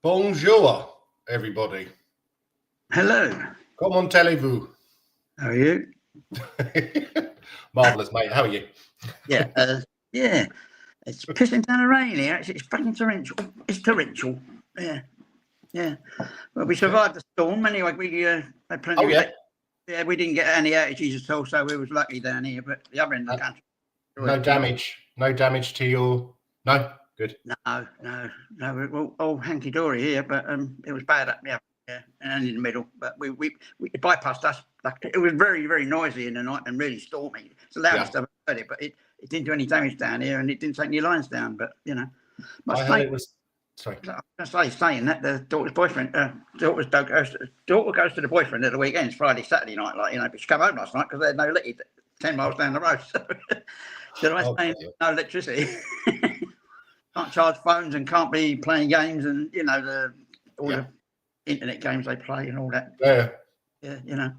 Bonjour, everybody. Hello. Comment allez-vous? How are you? Marvellous, mate. How are you? Yeah, yeah. It's pissing down the rain here. It's fucking torrential. It's torrential. Yeah, yeah. Well, we survived the storm anyway. We had plenty of yeah, we didn't get any outages at all, so we was lucky down here. But the other end of the country, no damage. No damage to your. No, good. No. We're all hanky dory here, but it was bad up there. Yeah, and in the middle, but we bypassed us. It was very, very noisy in the night and really stormy. It's the loudest I've heard it, but it didn't do any damage down here, and it didn't take any lines down. But you know, I heard it was. Sorry, I was going to say saying that the daughter's boyfriend, daughter goes to the boyfriend at the weekends, Friday, Saturday night, like but she came home last night because they had no electricity 10 miles down the road. So I was saying no electricity, can't charge phones and can't be playing games and all the internet games they play and all that. Yeah, No,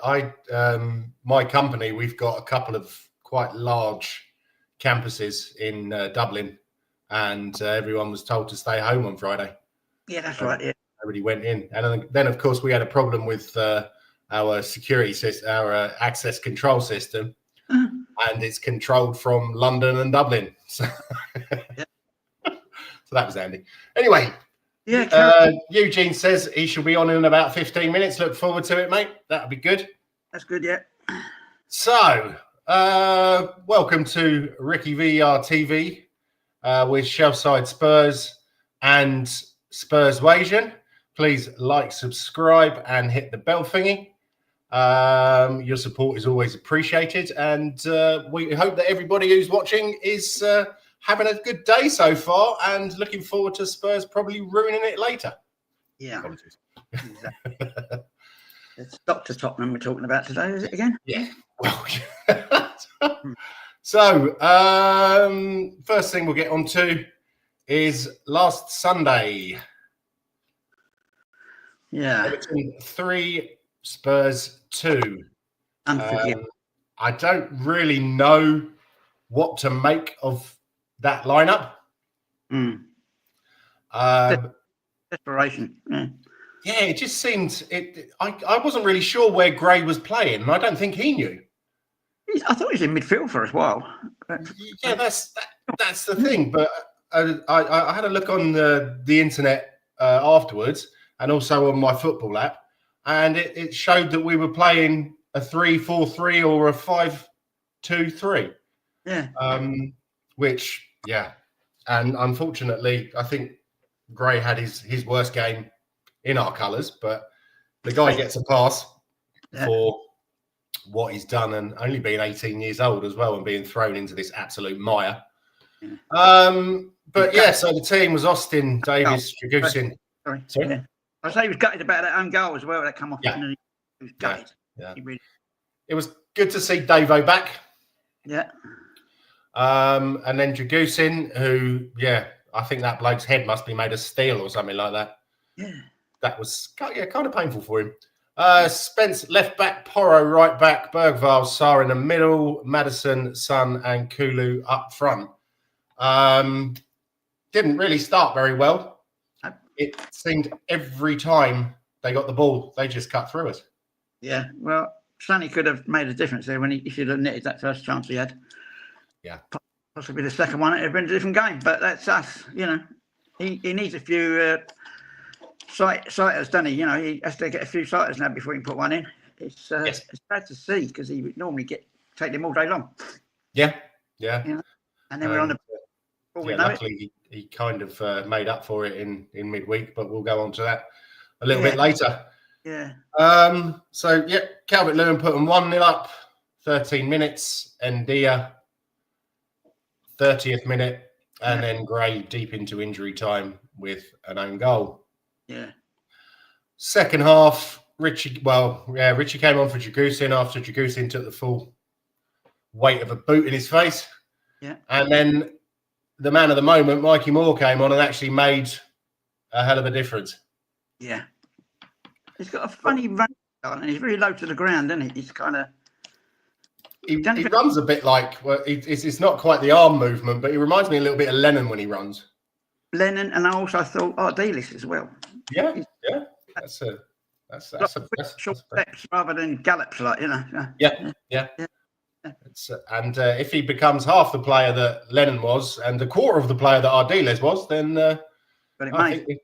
I my company, we've got a couple of quite large campuses in Dublin, and everyone was told to stay home on Friday. Yeah, that's right. Yeah, everybody went in, and then of course we had a problem with our security system, our access control system, and it's controlled from London and Dublin. So, so that was handy. Anyway. Yeah, Eugene says he shall be on in about 15 minutes. Look forward to it, mate. That'll be good. That's good, yeah. So, welcome to RickyVillaTV with Shelfside Spurs and Spurswasion. Please like, subscribe, and hit the bell thingy. Your support is always appreciated, and we hope that everybody who's watching is having a good day so far and looking forward to Spurs probably ruining it later. Yeah. Apologies. Exactly. It's Dr. Tottenham we're talking about today, is it again? Yeah. Well, so, first thing we'll get on to is last Sunday. Yeah. Everton 3, Spurs 2. I don't really know what to make of that lineup. Desperation. Yeah, it just seemed I wasn't really sure where Gray was playing, and I don't think he knew. I thought he was in midfield for a while. Yeah, that's the thing. But I had a look on the internet afterwards, and also on my football app, and it showed that we were playing a 3-4-3 or a 5-2-3. Yeah. Which, and unfortunately, I think Gray had his worst game in our colours, but the guy gets a pass for what he's done, and only being 18 years old as well, and being thrown into this absolute mire. But so the team was Austin, Davis, Dragusin. Sorry. Yeah. I say he was gutted about that own goal as well. That come off. Yeah. He was gutted. Yeah. It was good to see Davo back. Yeah. And then Dragusin, who, I think that bloke's head must be made of steel or something like that. Yeah. That was, kind of painful for him. Spence, left back, Porro, right back, Bergvall, Sarr in the middle, Maddison, Son, and Kulu up front. Didn't really start very well. It seemed every time they got the ball, they just cut through us. Yeah, well, Sonny could have made a difference there when he should have netted that first chance he had. Yeah. Possibly the second one, it would have been a different game, but that's us, He needs a few sighters, doesn't he? He has to get a few sighters now before he can put one in. It's sad to see because he would normally take them all day long. Yeah. And then we're on the ball. Luckily, he kind of made up for it in midweek, but we'll go on to that a little bit later. Yeah. Calvert-Lewin put them 1-0 up, 13 minutes, and Dia 30th minute, and then Gray deep into injury time with an own goal. Yeah. Second half, Richie came on for Dragusin after Dragusin took the full weight of a boot in his face. Yeah. And then the man of the moment, Mikey Moore, came on and actually made a hell of a difference. Yeah. He's got a funny run, and he's really low to the ground, isn't he? He's kind of... He runs a bit like, it's not quite the arm movement, but he reminds me a little bit of Lennon when he runs. Lennon, and I also thought Ardiles as well. Yeah. That's short steps rather than gallops, like, you know. Yeah. And if he becomes half the player that Lennon was and a quarter of the player that Ardiles was, then I think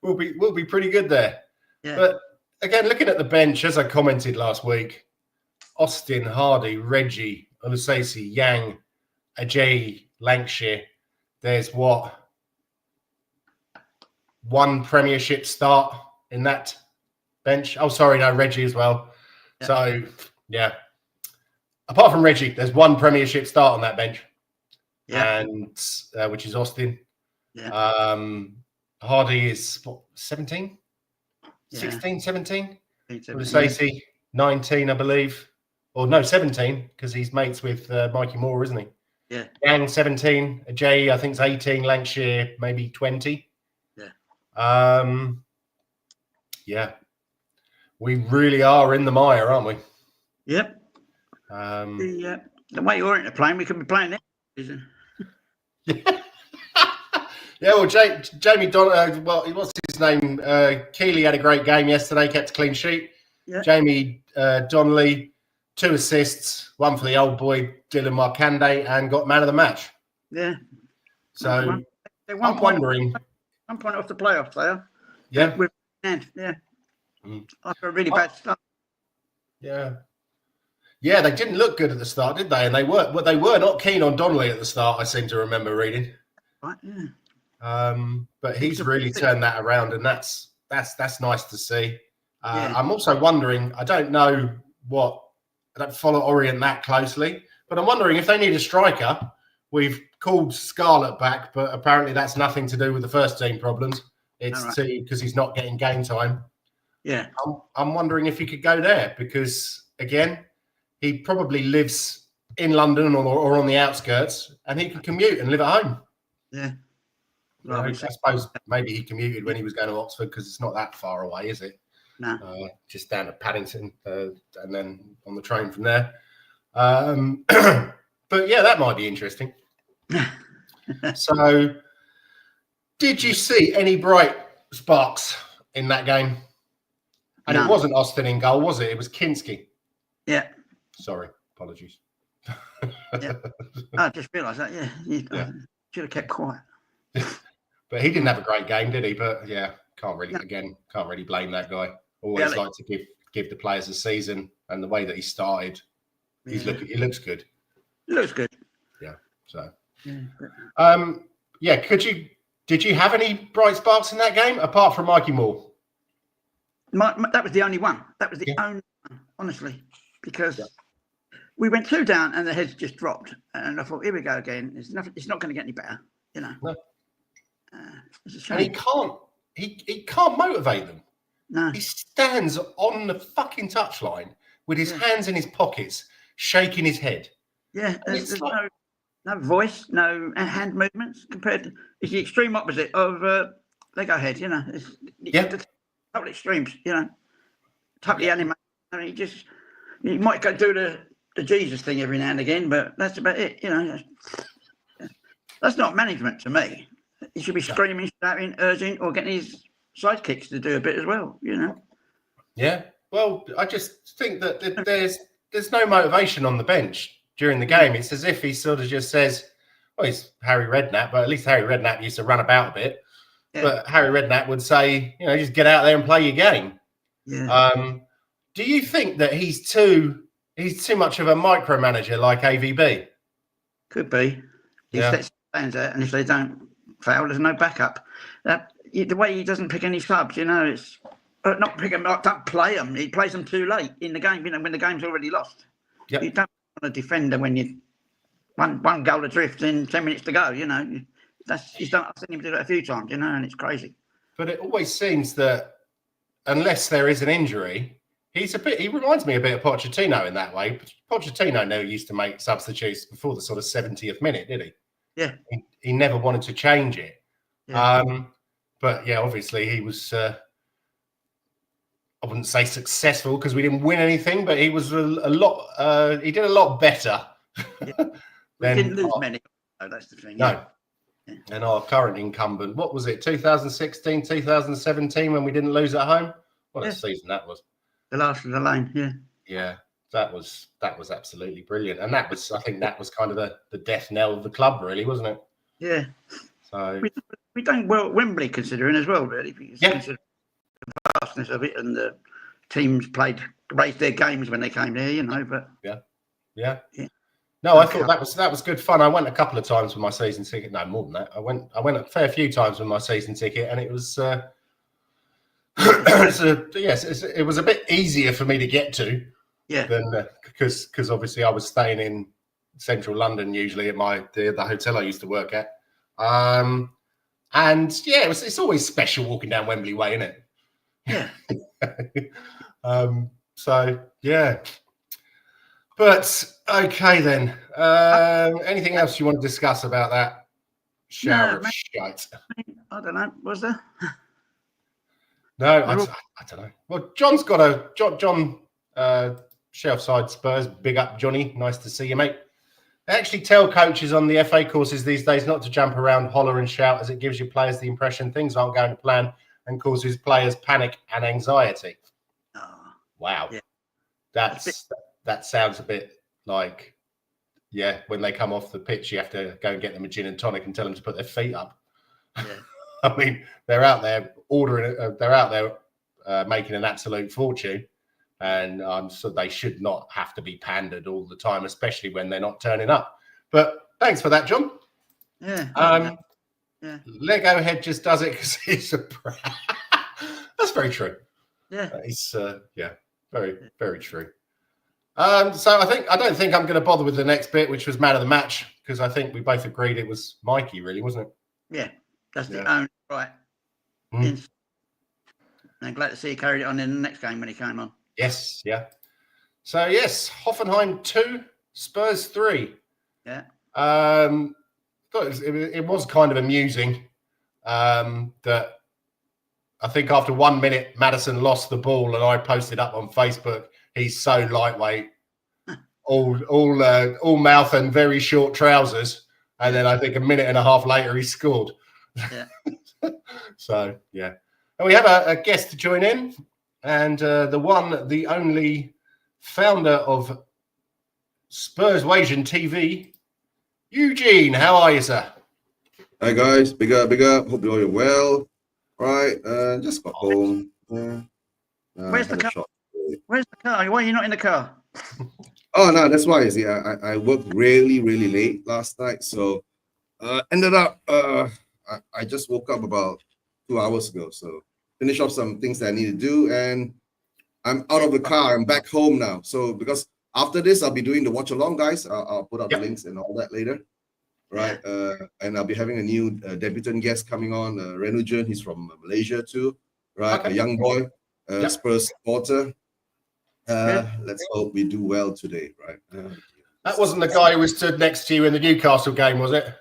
we'll be pretty good there. Yeah. But again, looking at the bench, as I commented last week, Austin, Hardy, Reggie, Olusesi, Yang, Ajay, Lancashire. There's one Premiership start in that bench. Oh, sorry, no, Reggie as well. Yeah. So, yeah. Apart from Reggie, there's one Premiership start on that bench. Yeah. And which is Austin. Yeah. Hardy is what, 17? 16, 17? Olusesi, 19, I believe. Or no, 17, because he's mates with Mikey Moore, isn't he? Yeah. Yang 17, Jay I think is 18, Lancashire maybe 20. Yeah. Yeah. We really are in the mire, aren't we? Yep. The way you're into playing, we could be playing it, isn't it? Yeah, well, Jamie what's his name? Keeley had a great game yesterday, kept a clean sheet. Yeah. Jamie Donnelly, 2 assists, one for the old boy Dylan Markande, and got man of the match. Yeah. So I'm wondering. 1 point off the playoffs there. Yeah. After a really bad start. Yeah. Yeah, they didn't look good at the start, did they? And they were not keen on Donnelly at the start, I seem to remember reading. Right, yeah. But he's really turned that around, and that's nice to see. I'm also wondering, I don't follow Orient that closely, but I'm wondering if they need a striker. We've called Scarlett back, but apparently that's nothing to do with the first team problems. It's because he's not getting game time. Yeah. I'm wondering if he could go there because, again, he probably lives in London or on the outskirts, and he can commute and live at home. Yeah. I suppose maybe he commuted when he was going to Oxford because it's not that far away, is it? No. Just down to Paddington and then on the train from there. But yeah, that might be interesting. So, did you see any bright sparks in that game? And It wasn't Austin in goal, was it? It was Kinski. Yeah. Sorry, apologies. Yeah. I just realised that. Yeah, should have kept quiet. But he didn't have a great game, did he? But yeah, can't really blame that guy. Always like to give the players a season, and the way that he started, he looks good. It looks good. Yeah. So, did you have any bright sparks in that game apart from Mikey Moore? That was the only one. That was the only one, honestly, because we went 2 down and the heads just dropped, and I thought, here we go again. It's not going to get any better, you know. No. It's a shame. And he can't motivate them. No. He stands on the fucking touchline with his hands in his pockets, shaking his head. Yeah, there's no voice, no hand movements compared to. It's the extreme opposite of Lego Head, you know. It's total extremes, you know. Totally animated. I mean, he might go do the Jesus thing every now and again, but that's about it, you know. That's not management to me. He should be screaming, shouting, urging, or getting his sidekicks to do a bit as well, you know. Yeah. Well, I just think that there's no motivation on the bench during the game. It's as if he sort of just says, well, he's Harry Redknapp, but at least Harry Redknapp used to run about a bit. Yeah. But Harry Redknapp would say, you know, just get out there and play your game. Yeah. Do you think that he's too much of a micromanager like AVB? Could be. He sets plans out, and if they don't fail, there's no backup. The way he doesn't pick any subs, you know, it's not pick them up, don't play them. He plays them too late in the game, you know, when the game's already lost. Yep. You don't want a defender when you one goal adrift in 10 minutes to go, you know. I've seen him do that a few times, you know, and it's crazy. But it always seems that unless there is an injury, he reminds me a bit of Pochettino in that way. Pochettino never used to make substitutes before the sort of 70th minute, did he? Yeah. He never wanted to change it. Yeah. But yeah, obviously he was, I wouldn't say successful because we didn't win anything, but he was he did a lot better. Yeah. We didn't lose many. No, that's the thing. No. And our current incumbent, what was it, 2016, 2017, when we didn't lose at home? What a season that was. The last of the line, yeah. Yeah, that was absolutely brilliant. And that was, I think that was kind of the death knell of the club, really, wasn't it? Yeah. So we done well at Wembley, considering as well, really. Consider the vastness of it, and the teams raised their games when they came there, you know. But yeah. No, I thought that was good fun. I went a couple of times with my season ticket. No, more than that. I went a fair few times with my season ticket, and it was it was a bit easier for me to get to. Yeah. Than because obviously I was staying in central London usually at the hotel I used to work at. And yeah, it's always special walking down Wembley Way, isn't it? Yeah. So yeah. But okay then. Anything else you want to discuss about that shower of shite? I don't know. Was there? No, I don't know. Well, John's got John Shelfside Spurs. Big up, Johnny. Nice to see you, mate. They actually tell coaches on the FA courses these days not to jump around, holler and shout, as it gives your players the impression things aren't going to plan and causes players panic and anxiety. Oh, wow. Yeah. That sounds a bit like, yeah, when they come off the pitch, you have to go and get them a gin and tonic and tell them to put their feet up. Yeah. I mean, they're out there making an absolute fortune, and so they should not have to be pandered all the time, especially when they're not turning up. But thanks for that, John. Yeah. Lego Head just does it because he's a brat. That's very true. Yeah. He's very, very true. So I don't think I'm going to bother with the next bit, which was man of the match, because I think we both agreed it was Mikey, really, wasn't it? Yeah, that's the only right. I'm glad to see he carried it on in the next game when he came on. Yes, yeah. So yes, Hoffenheim 2, Spurs 3. Yeah. It was kind of amusing that I think after 1 minute, Maddison lost the ball, and I posted up on Facebook, he's so lightweight, all mouth and very short trousers. And then I think a minute and a half later, he scored. Yeah. So, yeah. And we have a guest to join in, and the only founder of Spurswasian TV, Eugene. How are you, sir? Hi, guys. Big up. Hope you're all well. Right. Just got home. Where's the car? Where's the car? Why are you not in the car? Oh, no, that's why. See, I worked really, really late last night. So ended up, I just woke up about 2 hours ago. So finish off some things that I need to do. And I'm out of the car. I'm back home now. So because after this, I'll be doing the watch along, guys. I'll put up the links and all that later. Right. And I'll be having a new debutant guest coming on, Renujan. He's from Malaysia too. Right. Okay. A young boy, Spurs supporter. Let's hope we do well today, right? That wasn't the guy who was stood next to you in the Newcastle game, was it?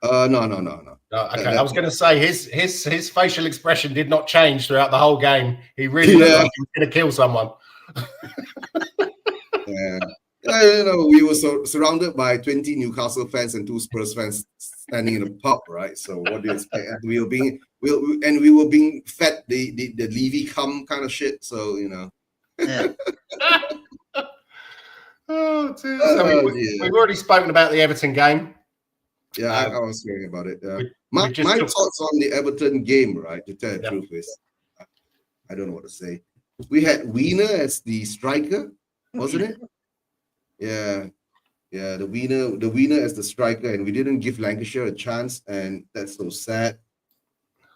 No. Okay, I was going to say his facial expression did not change throughout the whole game. He really looked like he was going to kill someone. We were surrounded by 20 Newcastle fans and 2 Spurs fans standing in a pub, right? So what do you expect? We were being fed the Levy cum kind of shit. So Yeah. Oh, dear. So we've already spoken about the Everton game. Yeah, I was hearing about it. My thoughts on the Everton game, right? To tell the truth is, I don't know what to say. We had Wiener as the striker, wasn't it? Yeah, the Wiener as the striker, and we didn't give Lancashire a chance, and that's so sad.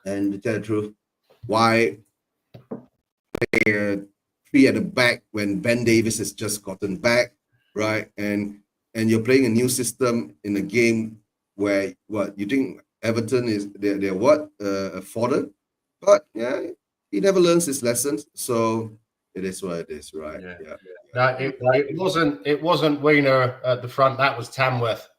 And to tell the truth, why 3 at the back when Ben Davies has just gotten back, right? And you're playing a new system in a game where you think Everton is they're what a fodder, but he never learns his lessons, so it is what it is, right? Yeah. No, it wasn't Wiener at the front. That was Tamworth.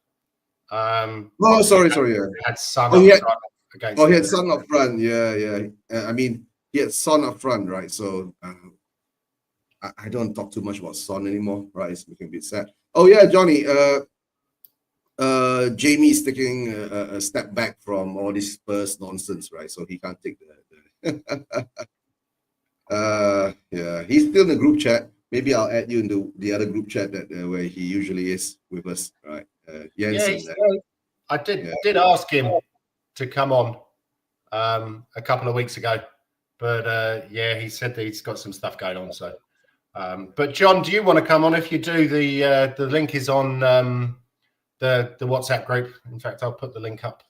Sorry. He had Son up front against. He had Son up front. Yeah. I mean, he had Son up front, right? So I don't talk too much about Son anymore, right? It's making a bit sad. Oh yeah, Johnny. Jamie is taking a step back from all this Spurs nonsense, right? So he can't take the yeah, he's still in the group chat. Maybe I'll add you into the other group chat that where he usually is with us, right? Jensen. I did ask him to come on a couple of weeks ago, but yeah, he said that he's got some stuff going on. So, but John, do you want to come on? If you do, the link is on the WhatsApp group. In fact, I'll put the link up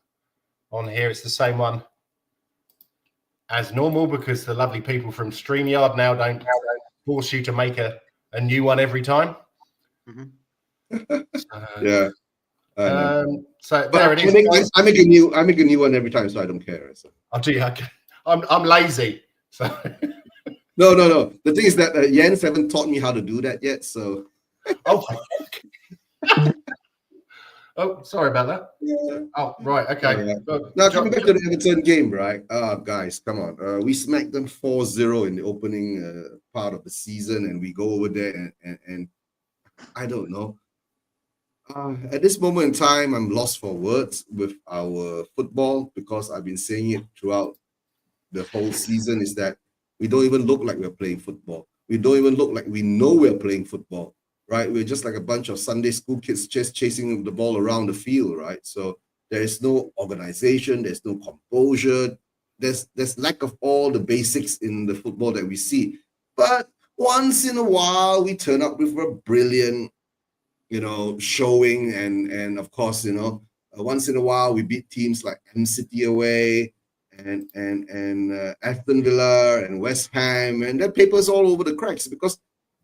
on here. It's the same one as normal because the lovely people from StreamYard now don't force you to make a new one every time. Yeah. So there it is. I make a new one every time, so I don't care. So. Oh, do you? Okay. I'm lazy. So no. The thing is that Jens haven't taught me how to do that yet. So. Oh, sorry about that. Yeah. Oh, right. Okay. Now coming back to the Everton game, right? Guys, come on. We smacked them 4-0 in the opening part of the season, and we go over there and I don't know. At this moment in time, I'm lost for words with our football because I've been saying it throughout the whole season is that we don't even look like we're playing football. We don't even look like we know we're playing football, right? We're just like a bunch of Sunday school kids just chasing the ball around the field, right? So there is no organization, there's no composure, there's lack of all the basics in the football that we see. But once in a while, we turn up with a brilliant showing, and of course, once in a while we beat teams like M-City away and Aston Villa and West Ham, and that paper's all over the cracks because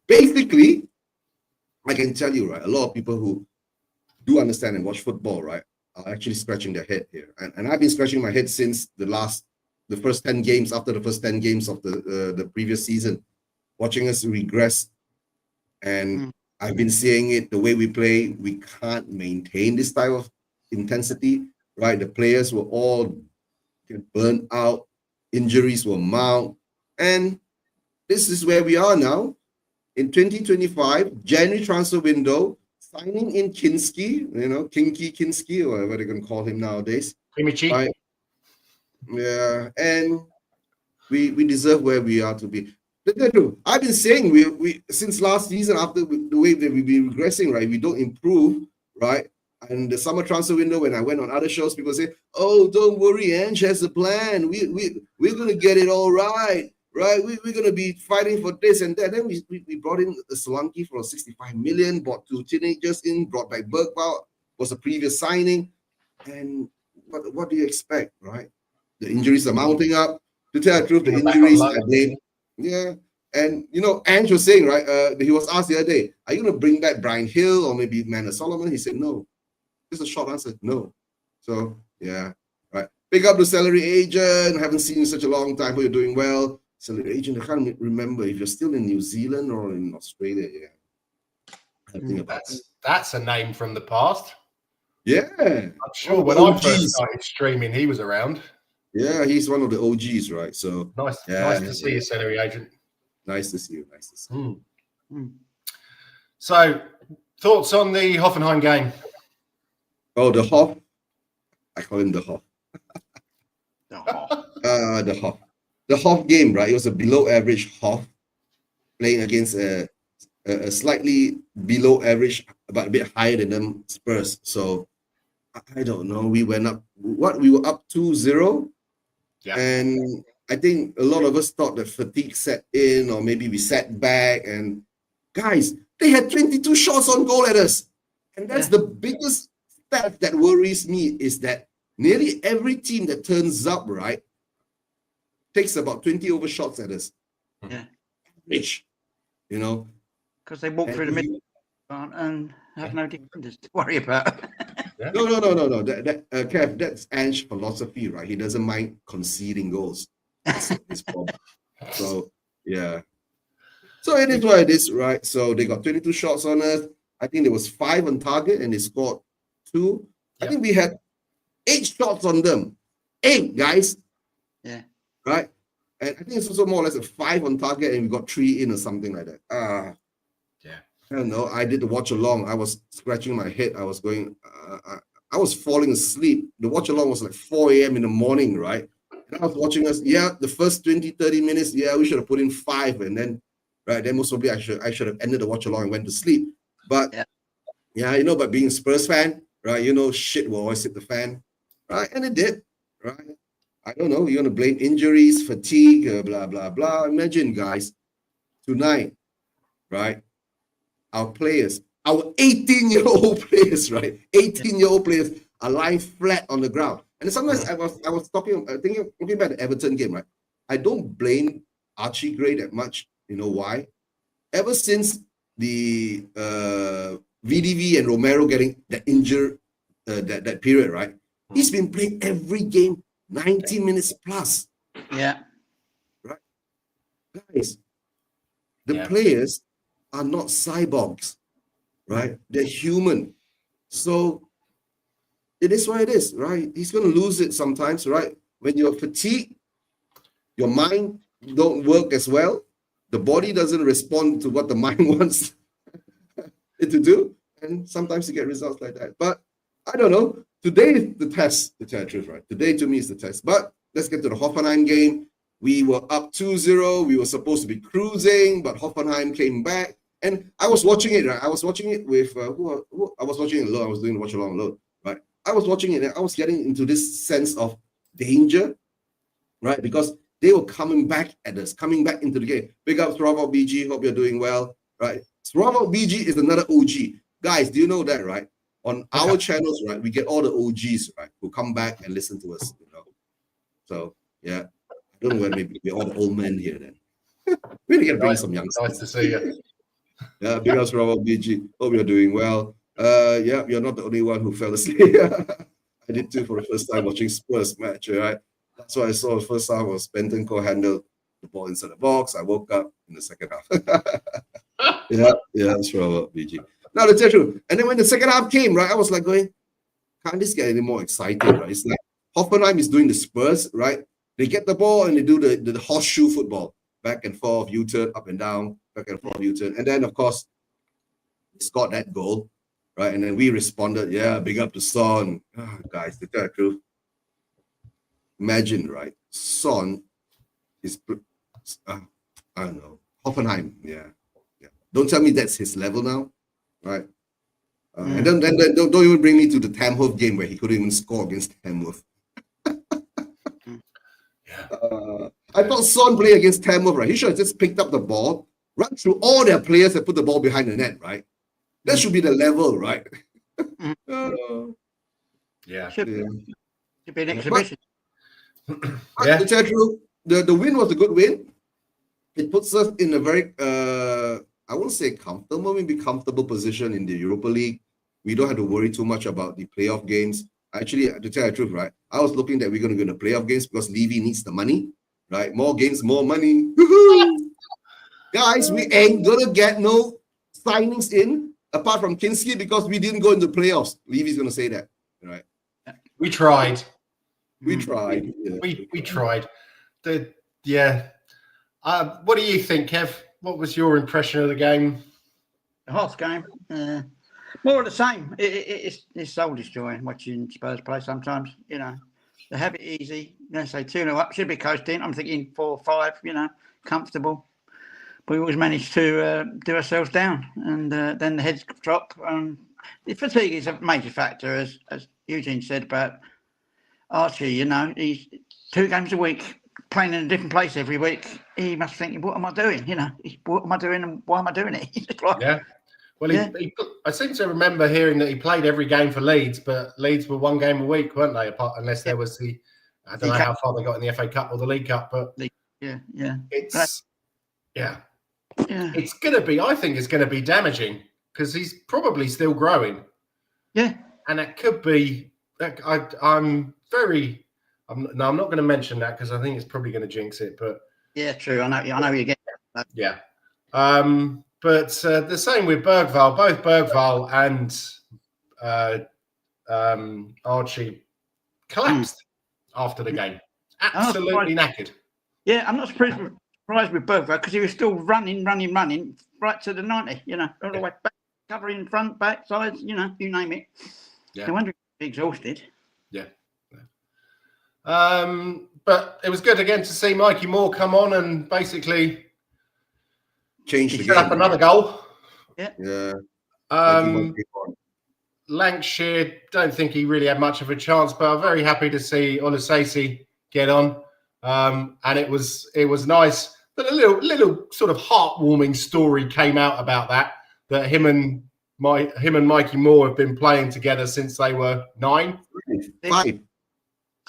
basically, I can tell you, right, a lot of people who do understand and watch football, right, are actually scratching their head here, and I've been scratching my head since the first 10 games after the first 10 games of the previous season, watching us regress, and I've been seeing it the way we play. We can't maintain this type of intensity, right? The players will all get burnt out. Injuries will mount. And this is where we are now. In 2025, January transfer window, signing in Kinski, Kinski, or whatever they're going to call him nowadays. Kimichi. Right? Yeah, and we deserve where we are to be. I've been saying we since last season, after the way that we've been regressing, right? We don't improve, right? And the summer transfer window, when I went on other shows, people say, "Oh, don't worry, Ange has a plan. We're gonna get it all right, right? We're gonna be fighting for this and that." Then we brought in the Solanke for 65 million, bought 2 teenagers in, brought back Bergvall, was a previous signing, and what do you expect, right? The injuries are mounting up. To tell the truth, the injuries are there. Yeah, and Ange was saying, right? He was asked the other day, "Are you going to bring back Brian Hill or maybe Manor Solomon?" He said, "No." Just a short answer, no. So yeah, right. Pick up the salary agent. Haven't seen you in such a long time. But you're doing well. Salary agent. I can't remember if you're still in New Zealand or in Australia. Yeah, I think about that's a name from the past. Yeah, I'm sure when I first started streaming, he was around. Yeah, he's one of the OGs, right? So nice to see you, salary agent. Nice to see you. So, thoughts on the Hoffenheim game? Oh, the Hoff. I call him the Hoff. The Hoff. The Hoff game, right? It was a below average Hoff playing against a slightly below average, but a bit higher than them Spurs. So I don't know. We went up. We were up 2-0. Yeah. And I think a lot of us thought that fatigue set in, or maybe we sat back. And guys, they had 22 shots on goal at us. And that's the biggest stat that worries me, is that nearly every team that turns up, right, takes about 20 over shots at us. Yeah. Which, because they walk through the middle and have no defenders to worry about. No. Kev, that's Ange's philosophy, right? He doesn't mind conceding goals. That's his problem. So, yeah. So it is what it is, right? So they got 22 shots on us. I think there was 5 on target and they scored 2. I think we had 8 shots on them. 8, guys. Yeah. Right? And I think it's also more or less a 5 on target and we got 3 in or something like that. I don't know. I did the watch along. I was scratching my head. I was going. I was falling asleep. The watch along was like 4 a.m. in the morning, right? And I was watching us. Yeah, the first 20, 30 minutes. Yeah, we should have put in 5, and then, right, then most probably I should have ended the watch along and went to sleep. But yeah, you know, but being a Spurs fan, right? You know, shit will always hit the fan, right? And it did, right? I don't know. You're gonna blame injuries, fatigue, blah blah blah. Imagine, guys, tonight, right? Our players, our 18-year-old players, right? 18-year-old players are lying flat on the ground. And sometimes I was talking about the Everton game, right? I don't blame Archie Gray that much. You know why? Ever since the VDV and Romero getting that injured that period, right? He's been playing every game 90 minutes plus. Yeah. Right? Guys, the players are not cyborgs, right? They're human. So it is what it is, right? He's going to lose it sometimes, right? When you're fatigued, your mind don't work as well. The body doesn't respond to what the mind wants it to do. And sometimes you get results like that. But I don't know. Today is the test, to tell the truth, right? Today to me is the test. But let's get to the Hoffenheim game. We were up 2-0. We were supposed to be cruising, but Hoffenheim came back. And I was watching it, right? I was watching it with, I was watching it alone. I was doing the watch along alone, right? I was watching it and I was getting into this sense of danger, right? Because they were coming back at us, coming back into the game. Big up Sravok BG, hope you're doing well, right? Sravok BG is another OG. Guys, do you know that, right? On our channels, right, we get all the OGs, right, who come back and listen to us, you know. So, yeah, I don't know whether maybe we're all the old men here then. Really got to bring some youngsters. Nice to see you. Yeah, big up Sravok BG, hope you're doing well. Yeah, you're not the only one who fell asleep. I did too for the first time watching Spurs match, right? That's what I saw the first time was Bentancur handled the ball inside the box. I woke up in the second half. yeah, that's Robert BG. Now the truth. And then when the second half came, right, I was like going, can't this get any more exciting, right? It's like Hoffenheim is doing the Spurs, right? They get the ball and they do the horseshoe football, back and forth, U-turn, up and down, back and forth, U-turn. And then, of course, they scored that goal, right? And then we responded, yeah, big up to Son. Oh, guys, to tell the truth. Imagine, right? Son is, I don't know, Hoffenheim, yeah. Don't tell me that's his level now, right? And then don't even bring me to the Tamworth game where he couldn't even score against Tamworth. I thought Son played against Tamworth, right? He should have just picked up the ball, run through all their players and put the ball behind the net, right? That should be the level, right? Should be an exhibition. To tell you, the win was a good win. It puts us in a very, I won't say comfortable, maybe comfortable position in the Europa League. We don't have to worry too much about the playoff games. Actually, to tell the truth, right, I was looking that we're going to go in the playoff games because Levy needs the money, right? More games, more money. Guys, we ain't going to get no signings in apart from Kinski because we didn't go into playoffs. Levy's going to say that, right? We tried. We tried. Yeah. We tried. What do you think, Kev? What was your impression of the game? The Hoff game, more of the same. It's soul destroying watching Spurs play sometimes. You know, they have it easy. They say 2-0 up, should be coasting. I'm thinking 4-5. You know, comfortable. But we always manage to do ourselves down, and then the heads drop. The fatigue is a major factor, as Eugene said about Archie. You know, he's 2 games a week, playing in a different place every week. He must think, what am I doing? You know, what am I doing and why am I doing it? Like, yeah. Well, I seem to remember hearing that he played every game for Leeds, but Leeds were 1 game a week, weren't they? Unless there was I don't know how far they got in the FA Cup or the League Cup, but it's going to be, I think it's going to be damaging because he's probably still growing. Yeah. And it could be, I'm not going to mention that because I think it's probably going to jinx it, but. Yeah, true. I know you get that. Yeah. But the same with Bergvall. Both Bergvall and Archie collapsed after the game. Absolutely knackered. Yeah, I'm not surprised with Bergvall because he was still running right to the 90. You know, all the way back, covering front, back, sides. You know, you name it. Yeah. No wonder he's exhausted. Yeah. But it was good again to see Mikey Moore come on and basically Change the set game. up another goal. Yeah. Lancashire, don't think he really had much of a chance, but I'm very happy to see Oluseyi get on. And it was nice that a little sort of heartwarming story came out about that him and Mikey Moore have been playing together since they were 9. 5.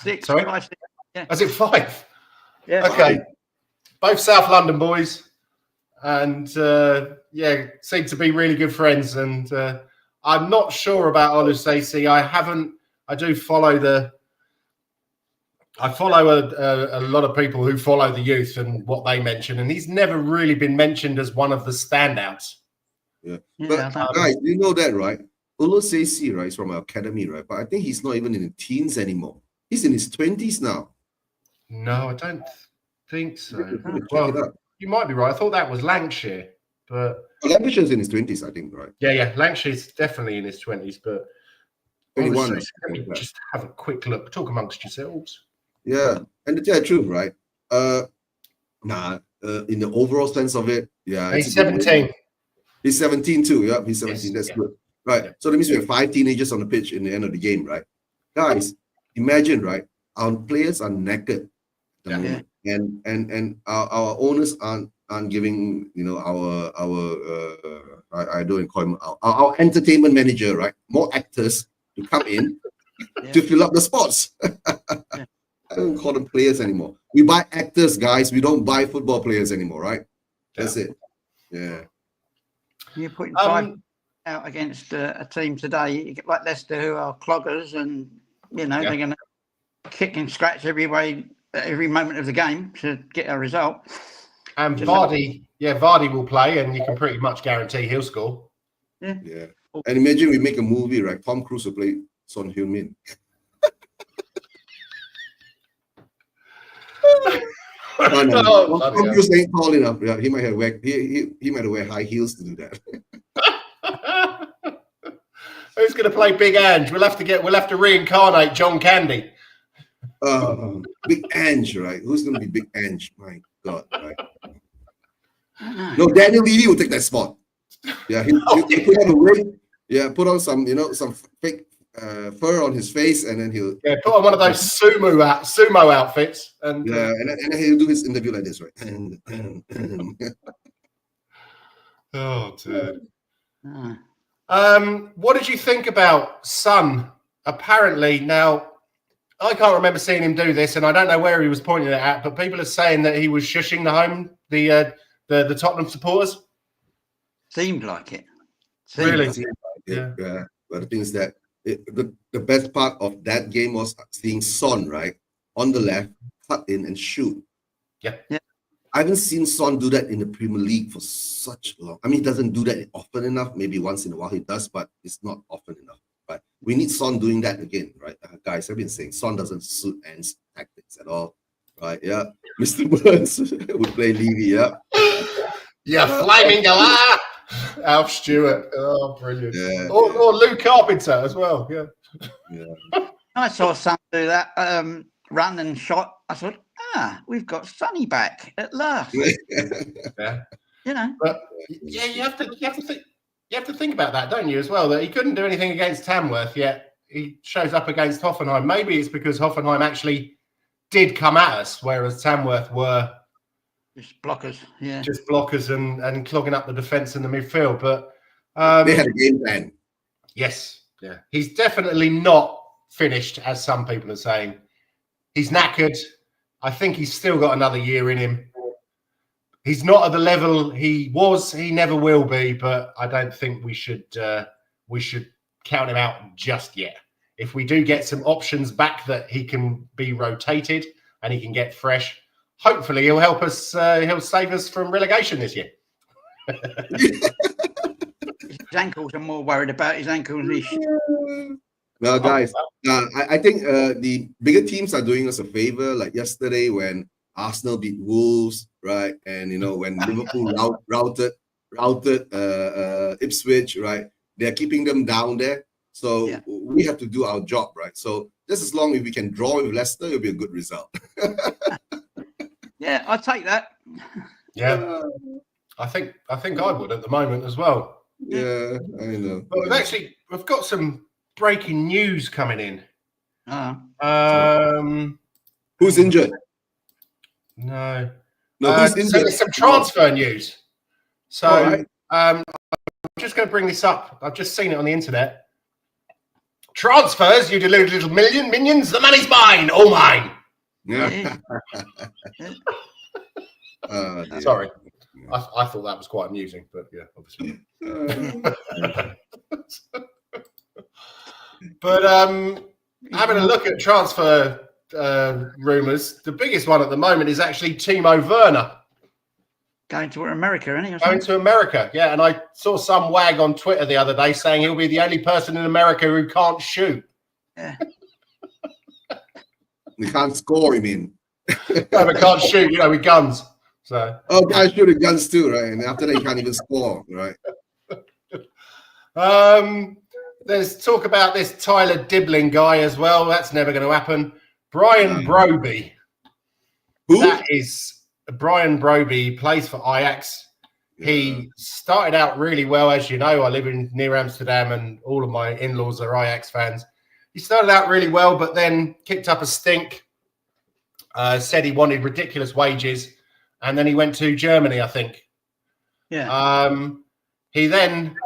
6. Sorry? 5, 6. Yeah. Is it 5? Yeah. Okay. Both South London boys. And seem to be really good friends. And I'm not sure about Oluseyi. I follow a lot of people who follow the youth and what they mention, and he's never really been mentioned as one of the standouts. Yeah. But guys, you know that, right? Oluseyi, right, is from our academy, right? But I think he's not even in the teens anymore. He's in his 20s now. No, I don't think so. Well, you might be right. I thought that was Lancashire, but Lancashire's in his 20s, I think, right? Yeah. Lancashire's definitely in his 20s, but 21. Let me just have a quick look. Talk amongst yourselves. Yeah, and to tell the truth, right? In the overall sense of it, yeah, he's 17. He's 17 too. Yeah, he's 17. Yes, That's yeah. good, right? Yeah. So that means we have 5 teenagers on the pitch in the end of the game, right? Guys, imagine, right? Our players are naked, and our owners aren't giving, you know, our entertainment manager, right? More actors to come in to fill up the spots. I don't call them players anymore. We buy actors, guys. We don't buy football players anymore, right? That's it. Yeah. You're putting 5 out against a team today, like Leicester, who are cloggers, and you know they're going to kick and scratch every moment of the game to get a result. And Vardy will play, and you can pretty much guarantee he'll score. Yeah. And imagine we make a movie, right? Tom Cruise will play Son Heung-min. Tom Cruise ain't tall enough. Yeah, he might have to wear high heels to do that. Who's going to play Big Ange? We'll have to reincarnate John Candy. Big Ange, right? Who's going to be Big Ange? My God, right? No, Daniel Levy will take that spot. Yeah, he put on a wig. Yeah, put on some fake fur on his face, and then he'll put on one of those sumo outfits, and and he'll do his interview like this, right? Oh, dude. What did you think about Son? Apparently, now I can't remember seeing him do this, and I don't know where he was pointing it at, but people are saying that he was shushing the Tottenham supporters. Seemed like it. Really? Yeah. But the thing is that the best part of that game was seeing Son, right, on the left, cut in and shoot. Yeah. I haven't seen Son do that in the Premier League for such long. I mean, he doesn't do that often enough. Maybe once in a while he does, but it's not often enough. But we need Son doing that again, right? Guys, I've been saying Son doesn't suit Ant's tactics at all, right? Yeah. Mr. Burns would play Levy, yeah. Yeah, flaming galah. Alf Stewart. Oh, brilliant. Yeah, or Lou Carpenter as well. Yeah. I saw Son do that run and shot. I thought, we've got Sonny back at last. Yeah. You know. But yeah, you have to think about that, don't you, as well? That he couldn't do anything against Tamworth, yet he shows up against Hoffenheim. Maybe it's because Hoffenheim actually did come at us, whereas Tamworth were just blockers, just blockers and clogging up the defence in the midfield. But they had a game plan. Yes, yeah, he's definitely not finished, as some people are saying. He's knackered. I think he's still got another year in him. He's not at the level he was. He never will be. But I don't think we should count him out just yet. If we do get some options back that he can be rotated and he can get fresh, hopefully he'll help us. He'll save us from relegation this year. His ankles, I'm more worried about his ankles. Well, guys, I think the bigger teams are doing us a favor. Like yesterday when Arsenal beat Wolves, right? And, you know, when Liverpool routed routed Ipswich, right? They're keeping them down there. So we have to do our job, right? So just as long as we can draw with Leicester, it'll be a good result. Yeah, I'll take that. Yeah, I think I would at the moment as well. Yeah, I know. But we've got some breaking news coming in. Who's injured? No, who's so injured? there's some transfer news. So right. I'm just going to bring this up. I've just seen it on the internet. Transfers, you deluded little minions. The money's mine, all mine. Yeah. Sorry, I thought that was quite amusing, but yeah, obviously. But having a look at transfer rumours, the biggest one at the moment is actually Timo Werner. Going to America, isn't he? Going to America, yeah. And I saw some wag on Twitter the other day saying he'll be the only person in America who can't shoot. Yeah. We can't score, you mean? No, but can't shoot, with guns. So. Oh, guys shoot with guns too, right? And after that, you can't even score, right? There's talk about this Tyler Dibbling guy as well. That's never going to happen. Brian Broby. Who? That is Brian Broby, plays for Ajax. Yeah. He started out really well, as you know. I live near Amsterdam and all of my in-laws are Ajax fans. He started out really well, but then kicked up a stink. Said he wanted ridiculous wages. And then he went to Germany, I think. Yeah. He then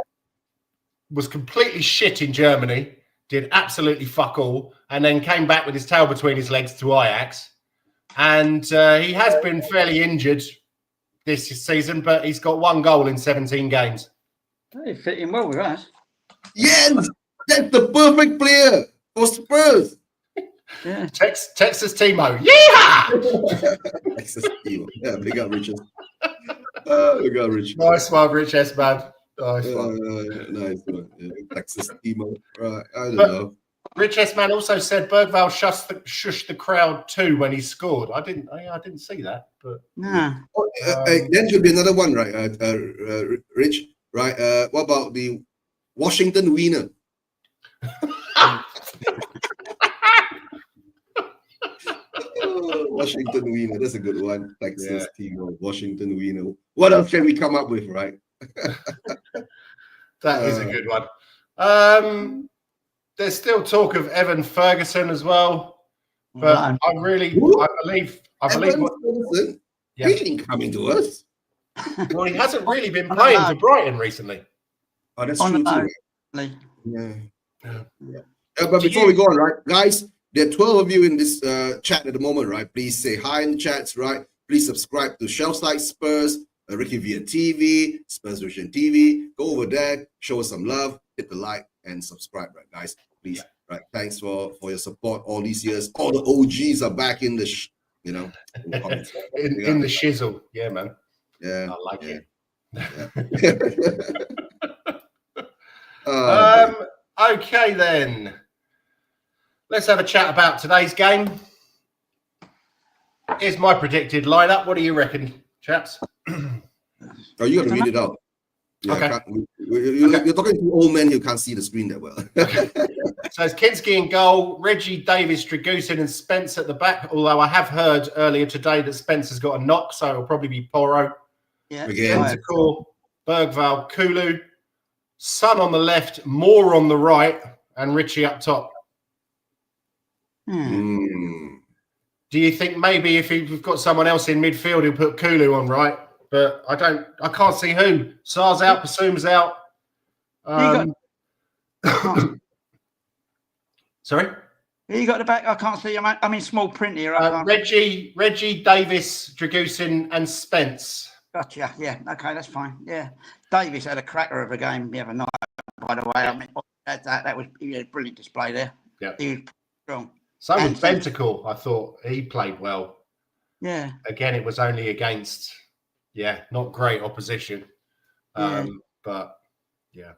was completely shit in Germany, did absolutely fuck all, and then came back with his tail between his legs to Ajax. And he has been fairly injured this season, but he's got 1 goal in 17 games. He fit in well with us. Yes, that's the perfect player for Spurs. Yeah. Texas Timo. Yeehaw! Texas Timo. Yeah, big up Richard. Big up Richard. Nice one, Rich S. Man. Nice one. Nice one. Yeah, Texas Timo. Right. I don't know. Rich S. Man also said Bergvall shushed the crowd too when he scored. I didn't see that, but then should be another one, right? Rich, right? What about the Washington Wiener? Washington Wiener, that's a good one. Texas Timo, Washington Wiener. What else can we come up with, right? That is a good one. There's still talk of Evan Ferguson as well, but I believe Ferguson, he ain't coming to us. Well, he hasn't really been playing for Brighton recently. Oh, that's true too. Yeah. But before we go on, right, guys, there are 12 of you in this chat at the moment, right? Please say hi in the chats, right? Please subscribe to Shelfside Spurs, RickyVillaTV, Spurs Vision TV. Go over there, show us some love, hit the like and subscribe, right, guys? Please, right? Thanks for your support all these years. All the OGs are back in the, in the shizzle. Yeah, man. Yeah, I like it. Yeah. Okay, then. Let's have a chat about today's game. Here's my predicted lineup. What do you reckon, chaps? Oh, you got to read it out. Yeah, okay. You're talking to old men who can't see the screen that well. Okay. So it's Kinski in goal, Reggie, Davis, Dragusin and Spence at the back, although I have heard earlier today that Spence has got a knock, so it'll probably be Porro. Yeah. Again. Bentancur, Bergvall, Kulu, Son on the left, Moore on the right, and Richie up top. Do you think maybe if we've got someone else in midfield who'll put Kulu on right? But I can't see who. Sar's out, Basuma's out. Sorry? You got the back. I can't see. I mean, small print here. Reggie, Davis, Dragusin, and Spence. Gotcha. Yeah. Okay, that's fine. Yeah. Davis had a cracker of a game the other night. By the way, I mean that was a brilliant display there. Yeah. He was strong. So was Bentancur. I thought he played well. Yeah. Again, it was only against, not great opposition. But yeah.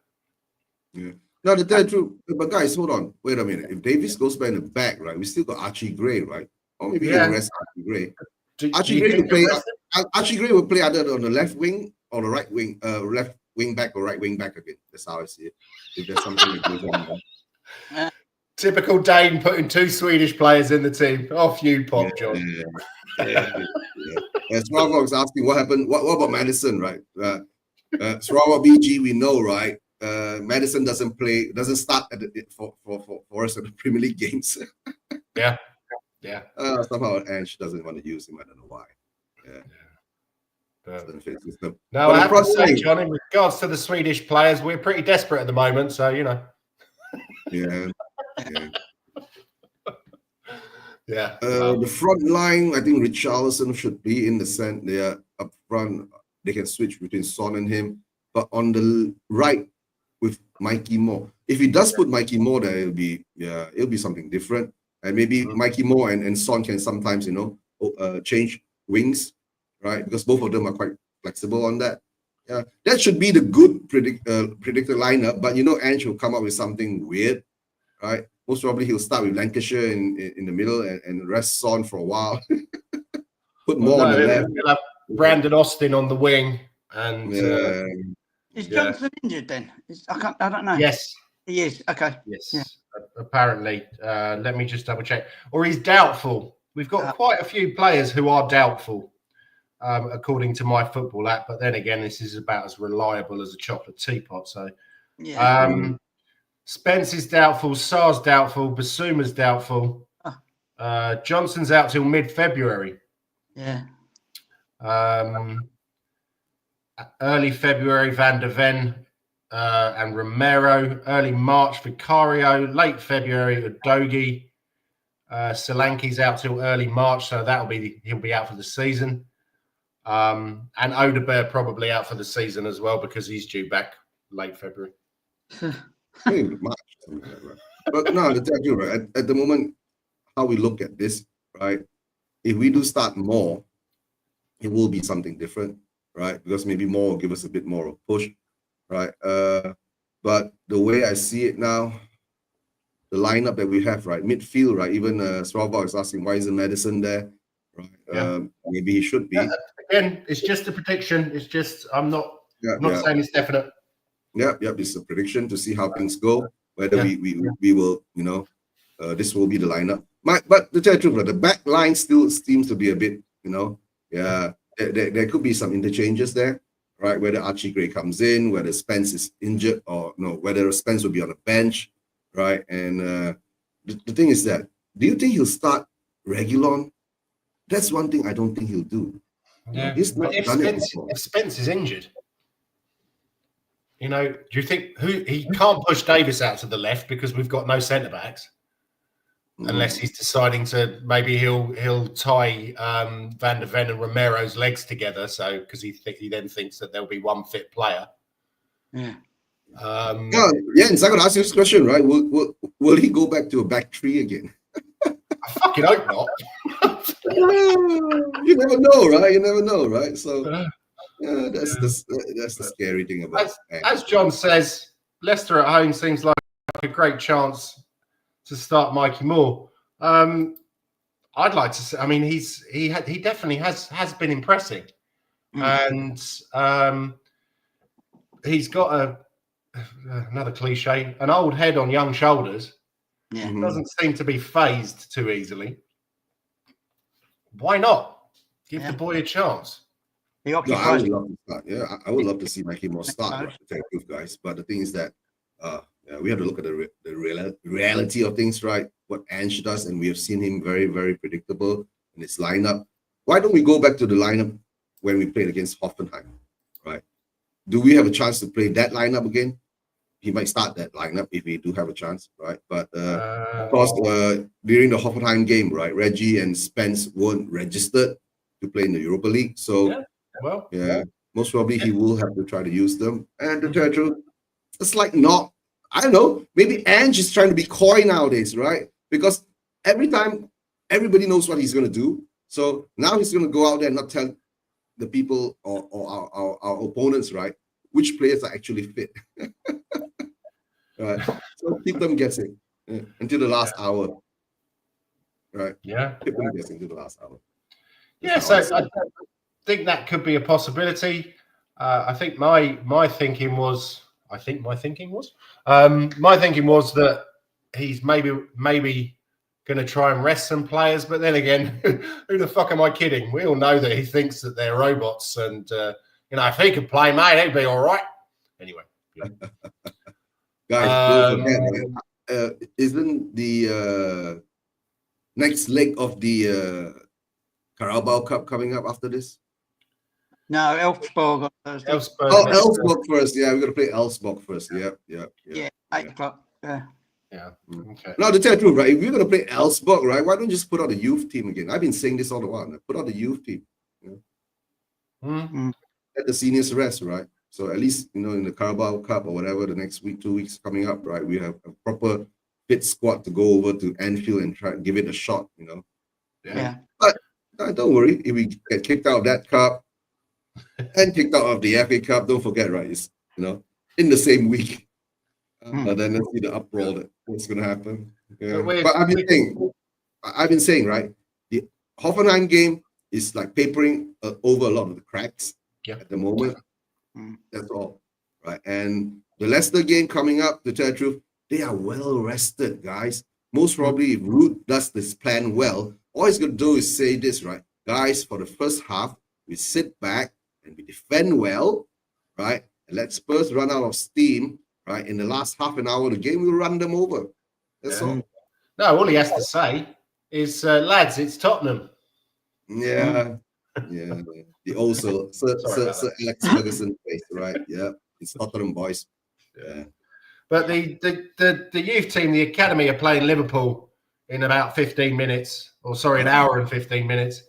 No, that's true. But guys, hold on. Wait a minute. If Davis goes back in the back, right, we still got Archie Gray, right? Or maybe the rest Archie Gray. Archie Gray will play either on the left wing or the right wing, left wing back or right wing back again. That's how I see it. If there's something that goes on there. Typical Dane putting 2 Swedish players in the team. Off you pop, John. Yeah. Sarawak was asking what happened. What about Madison, right? Sarawak BG, we know, right? Madison doesn't start at for us at the Premier League games. Yeah. Somehow Ange doesn't want to use him. I don't know why. No, I have to say, John, in regards to the Swedish players, we're pretty desperate at the moment, so you know. Yeah. The front line, I think Richarlison should be in the center. They are up front. They can switch between Son and him. But on the right with Mikey Moore, if he does put Mikey Moore there, it'll be something different. And maybe Mikey Moore and Son can sometimes, change wings, right? Because both of them are quite flexible on that. Yeah, that should be the good predictor lineup. But Ange will come up with something weird, right? Most probably he'll start with Lancashire in the middle and rest Son for a while. Put more on the left. We'll have Brandon Austin on the wing, and is Johnson injured then? I don't know. Yes, he is. Okay. Yes, apparently. Let me just double check. Or he's doubtful. We've got quite a few players who are doubtful, according to my football app. But then again, this is about as reliable as a chocolate teapot. So, Spence is doubtful. Sar's doubtful. Basuma's doubtful. Johnson's out till mid-February. Yeah. Early February, Van der Ven and Romero. Early March, Vicario. Late February, Udogi. Solanke's out till early March, so he'll be out for the season. And Odegaard probably out for the season as well because he's due back late February. March, something like that. But no, to tell you, right, at the moment, how we look at this, right? If we do start more, it will be something different, right? Because maybe more will give us a bit more of a push, right? But the way I see it now, the lineup that we have, right? Midfield, right? Even Sarawak is asking, why isn't Madison there? Right? Yeah. Maybe he should be. Again, it's just a prediction. It's just, I'm not saying it's definite. Yep. It's a prediction to see how things go. Whether we will, this will be the lineup. But to tell the truth, the back line still seems to be a bit, there could be some interchanges there, right? Whether Archie Gray comes in, whether Spence is injured, or no, whether Spence will be on the bench, right? And the thing is that, do you think he'll start Reguilon? That's one thing I don't think he'll do. Yeah. He's not done it before. If Spence is injured, do you think he can't push Davis out to the left because we've got no centre backs, unless he's deciding to maybe he'll tie Van der Ven and Romero's legs together, so because he then thinks that there'll be one fit player. Yeah. And so I'm gonna ask you this question, right? Will he go back to a back three again? I fucking hope not. You never know, right? You never know, right? So that's the scary thing about it. As John says, Leicester at home seems like a great chance to start Mikey Moore. I'd like to say, I mean, he definitely has been impressing, and he's got another cliche, an old head on young shoulders. Yeah. Doesn't seem to be phased too easily. Why not give the boy a chance? I would love to start. Yeah, I would love to see Mikey Moore start. Guys, but the thing is that we have to look at the reality of things, right? What Ange does, and we have seen him very, very predictable in his lineup. Why don't we go back to the lineup when we played against Hoffenheim, right? Do we have a chance to play that lineup again? He might start that lineup if we do have a chance, right? But of course, during the Hoffenheim game, right, Reggie and Spence weren't registered to play in the Europa League, so most probably he will have to try to use them. And to tell the truth, it's like not. I don't know. Maybe Ange is trying to be coy nowadays, right? Because every time everybody knows what he's going to do, so now he's going to go out there and not tell the people or our opponents, right, which players are actually fit. Right. So keep them guessing until the last hour. Right. Yeah. Keep them guessing until the last hour. Yeah, so I think that could be a possibility. I think my thinking was that he's maybe going to try and rest some players, but then again, who the fuck am I kidding? We all know that he thinks that they're robots, and if he could play, mate, he'd be all right. Anyway, guys, don't forget, isn't the next leg of the Carabao Cup coming up after this? No, Elfsborg on Thursday. Elfsborg first. Yeah, we're gonna play Elfsborg first. Yeah. 8 o'clock. Yeah. Okay. Now, to tell the truth, right? If you're gonna play Elfsborg, right? Why don't you just put out the youth team again? I've been saying this all the while. Put out the youth team. Let the seniors rest, right? So at least in the Carabao Cup or whatever, the next week, 2 weeks coming up, right? We have a proper fit squad to go over to Anfield and try and give it a shot. Yeah. But don't worry, if we get kicked out of that cup and kicked out of the FA Cup, don't forget, right? It's in the same week. But then let's see the uproar what's going to happen. Yeah. But I've been saying, right? The Hoffenheim game is like papering over a lot of the cracks at the moment. That's all, right? And the Leicester game coming up, to tell the truth, they are well rested, guys. Most probably, if Ruud does this plan well, all he's going to do is say this, right? Guys, for the first half, we sit back and we defend well, right? And let Spurs run out of steam, right? In the last half an hour of the game, we'll run them over. That's all. No, all he has to say is, lads, it's Tottenham. Yeah. The old Sir Alex Ferguson face, right? Yeah. It's Tottenham boys. Yeah. But the youth team, the academy, are playing Liverpool in about 15 minutes, an hour and 15 minutes.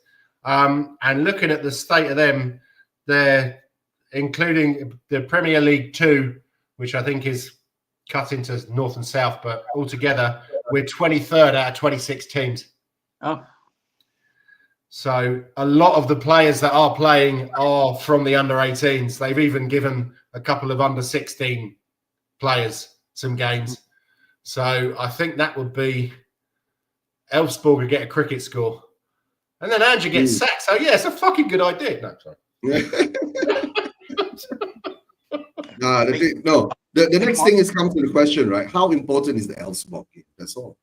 And looking at the state of them, they're including the Premier League 2, which I think is cut into North and South, but altogether we're 23rd out of 26 teams. Oh. So a lot of the players that are playing are from the under-18s. They've even given a couple of under-16 players some games. So I think that would be Elfsborg would get a cricket score. And then Andrew gets sacked. So, yeah, it's a fucking good idea. No, sorry. The next thing is come to the question, right? How important is the Elfsborg game? That's all,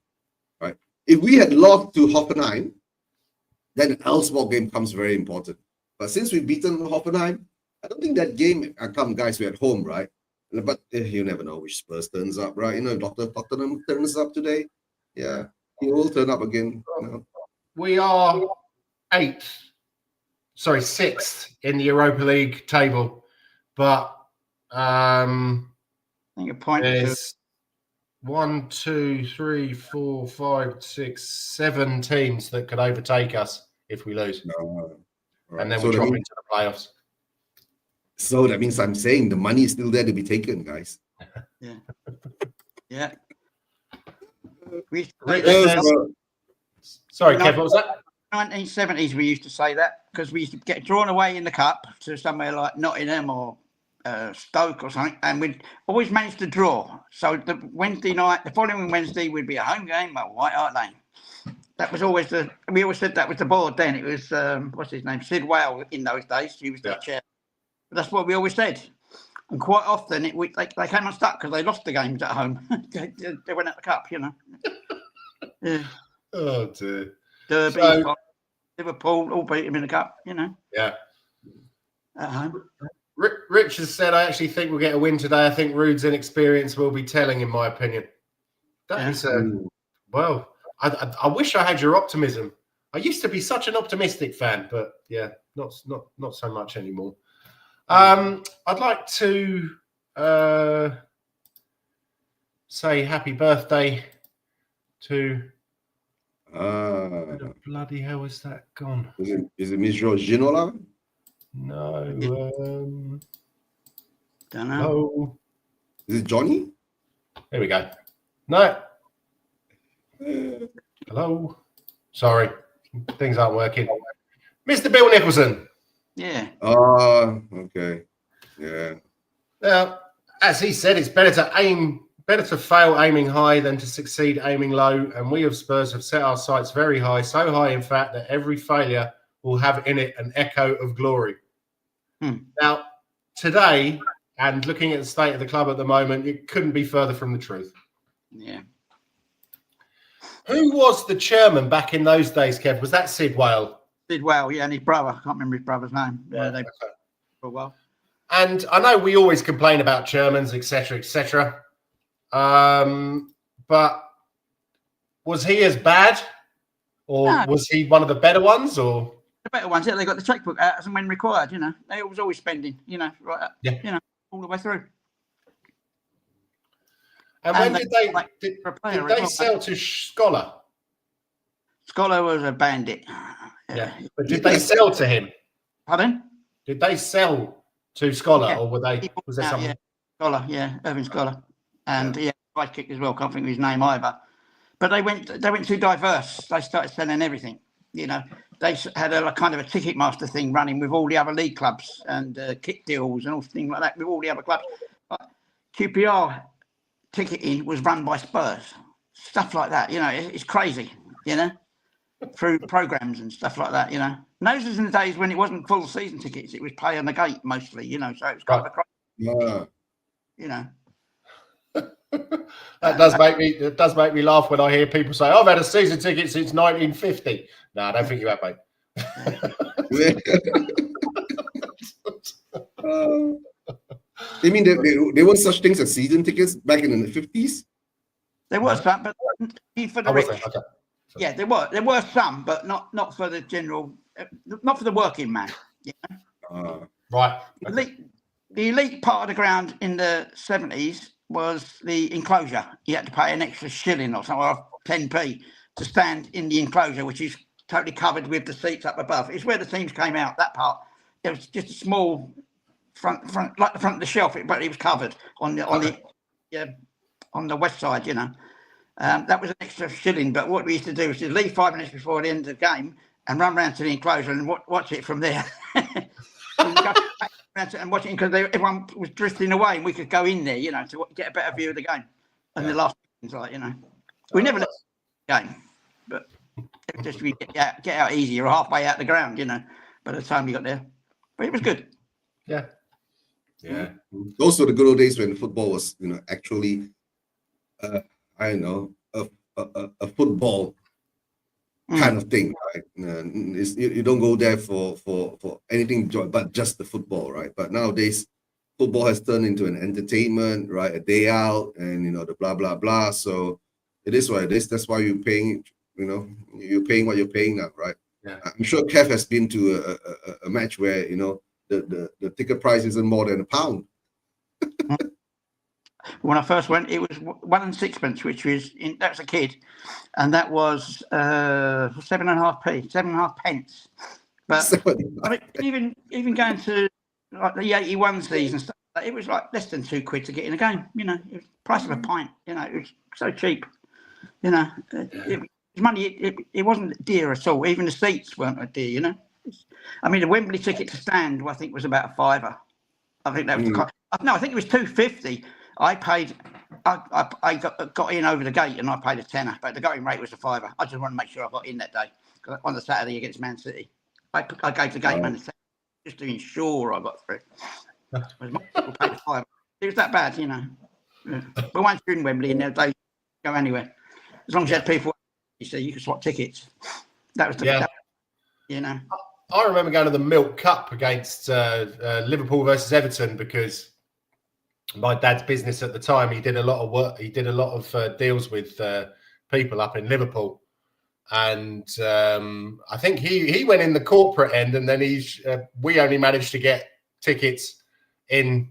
right? If we had lost to Hoffenheim, then the Elfsborg game comes very important. But since we've beaten Hoffenheim, I don't think that game, guys, we're at home, right? But you never know which Spurs turns up, right? Dr. Tottenham turns up today. Yeah, he will turn up again. We are 6th in the Europa League table, but I think a point there's 1, 2, 3, 4, 5, 6, 7 teams that could overtake us if we lose. Right. And then we drop into the playoffs. So that means I'm saying the money is still there to be taken, guys. Yeah. Sorry, Kev, what was that? 1970s, we used to say that because we used to get drawn away in the cup to somewhere like Nottingham or Stoke or something, and we'd always manage to draw. So the following Wednesday, would be a home game at White Hart Lane. That was always we always said that was the board then. It was, what's his name? Sid Wale in those days. He was the chair. But that's what we always said. And quite often they came unstuck because they lost the games at home. they went out the cup, Yeah. Oh, dear. Derby, Liverpool, all beat him in the cup, Yeah. At home. Rich has said, I actually think we'll get a win today. I think Ruud's inexperience will be telling, in my opinion. That is well, I wish I had your optimism. I used to be such an optimistic fan, but yeah, not so much anymore. I'd like to say happy birthday to where the bloody hell is that gone? Is it Miss Ginola? No. Don't know. No. Is it Johnny? There we go. No. Hello. Sorry. Things aren't working. Mr. Bill Nicholson. Yeah. Okay. Yeah. Now, as he said, it's better to fail aiming high than to succeed aiming low. And we of Spurs have set our sights very high, so high, in fact, that every failure will have in it an echo of glory. Now, today, and looking at the state of the club at the moment, it couldn't be further from the truth. Yeah. Who was the chairman back in those days, Kev? Was that Sid Whale? Did well, yeah, and his brother. I can't remember his brother's name. Right, They okay. for a while. And I know we always complain about chairmans, etc., etc. But was he as bad, or No. was he one of the better ones, or? The better ones, yeah, they got the checkbook out as and when required. You know, they was always spending. You know, right up, Yeah. you know, all the way through. And when And did they like, did for a player they as well. sell to Scholar? Scholar was a bandit. Yeah, but did they sell to him? Pardon? Did they sell to Scholar, Yeah. or were they? Was there Out, something? yeah. Scholar, yeah, Irving Scholar, and yeah, right kick as well. Can't think of his name either. But they went too diverse. They started selling everything. You know, they had a kind of a ticket master thing running with all the other league clubs and kit deals and all things like that with all the other clubs. But QPR ticketing was run by Spurs, stuff like that. You know, it's crazy. You know, through programs and stuff like that. You know, and those was in the days when it wasn't full season tickets; it was pay on the gate mostly. You know, so it was kind of a crazy. Yeah. You know. It does make me laugh when I hear people say, "I've had a season ticket since 1950." No, I don't think you have, mate. You mean there weren't such things as season tickets back in the 50s? There was some, but for the rich. Okay. Yeah, there were some, but not for the general, not for the working man. Yeah. Right. The elite part of the ground in the 70s was the enclosure. You had to pay an extra shilling or something, or 10p to stand in the enclosure, which is totally covered with the seats up above. It's where the teams came out. That part, it was just a small front, like the front of the shelf, but it was covered on the west side. You know, that was an extra shilling. But what we used to do was to leave 5 minutes before the end of the game and run round to the enclosure and watch it from there. And watching because everyone was drifting away, and we could go in there, you know, to get a better view of the game. And the last things like, you know, we never let the game, but it just we get out easy. You're halfway out the ground, you know, by the time you got there. But it was good. Yeah. Those were the good old days when football was, you know, actually, I don't know, a football kind of thing, right? You don't go there for anything but just the football, right? But nowadays, football has turned into an entertainment, right? A day out, and you know the blah blah blah. So it is what it is. That's why you're paying. You know, you're paying what you're paying now, right? Yeah. I'm sure Kev has been to a match where you know the ticket price isn't more than £1. When I first went, it was 1 and 6pence, which was that was a kid, and that was 7.5 pence. But I mean, even going to like the 81 season stuff, it was like less than £2 to get in a game. You know, it was the price of a pint. You know, it was so cheap. You know, it was money. It wasn't dear at all. Even the seats weren't dear. You know, I mean, the Wembley ticket to stand, I think, was about £5. I think that was no, I think it was £2.50. I paid. I got in over the gate and I paid a tenner, but the going rate was a £5. I just wanted to make sure I got in that day on the Saturday against Man City. I gave the gate man a tenner just to ensure I got through. Most people paid a £5. It was that bad, you know. But once you're in Wembley and they go anywhere, as long as you had people, you see, you could swap tickets. That was the you know. I remember going to the Milk Cup against Liverpool versus Everton because my dad's business at the time, he did a lot of work. He did a lot of deals with people up in Liverpool. And I think he went in the corporate end, and then we only managed to get tickets in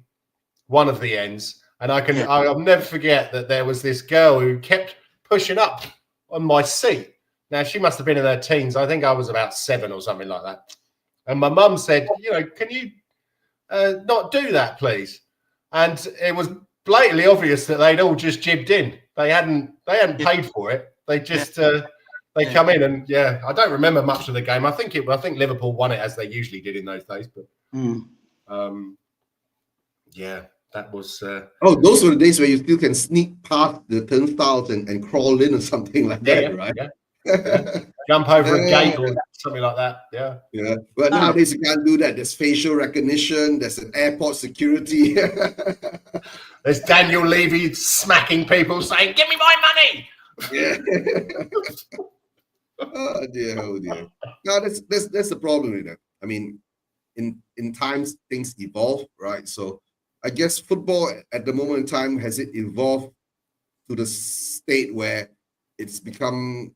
one of the ends. And I'll never forget that there was this girl who kept pushing up on my seat. Now, she must have been in her teens. I think I was about 7 or something like that. And my mum said, you know, can you not do that, please? And it was blatantly obvious that they'd all just jibbed in. They hadn't paid for it. They just they come in and I don't remember much of the game. I think Liverpool won it as they usually did in those days. But that was. Those were the days where you still can sneak past the turnstiles and crawl in or something like that, right? Jump over a gate or something like that. Yeah. Yeah. But nowadays you can't do that. There's facial recognition. There's an airport security. There's Daniel Levy smacking people saying, "Give me my money." Yeah. Oh dear. No, that's the problem with that. I mean, in times things evolve, right? So I guess football at the moment in time, has it evolved to the state where it's become,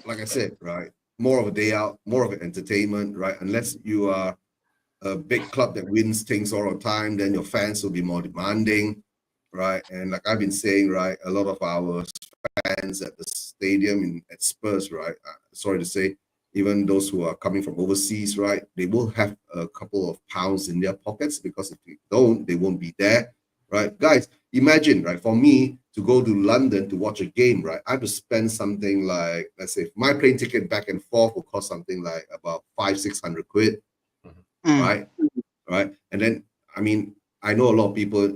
like I said, right, more of a day out, more of an entertainment, right? Unless you are a big club that wins things all the time, then your fans will be more demanding, right? And like I've been saying, right, a lot of our fans at the stadium at Spurs, right, sorry to say, even those who are coming from overseas, right, they will have a couple of pounds in their pockets, because if they don't, they won't be there, right? Guys, imagine, right, for me to go to London to watch a game, right, I have to spend something like, let's say, my plane ticket back and forth will cost something like about 500-600 quid, right? And then, I mean, I know a lot of people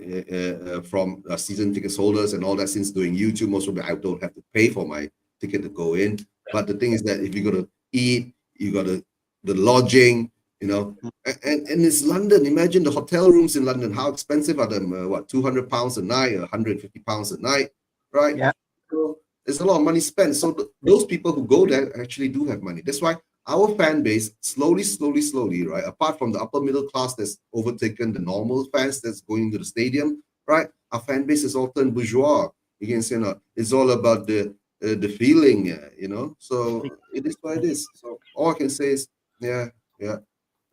from season tickets holders and all that, since doing YouTube, most of it, I don't have to pay for my ticket to go in. But the thing is that if you're going to eat, you got the lodging, you know, and it's London. Imagine the hotel rooms in London. How expensive are them? What, £200 a night, or £150 a night, right? Yeah. So there's a lot of money spent. So those people who go there actually do have money. That's why our fan base slowly, right, apart from the upper middle class that's overtaken the normal fans that's going to the stadium, right, our fan base is all turned bourgeois. You can say, you know, it's all about the feeling, you know. So it is what it is. So all I can say is, yeah,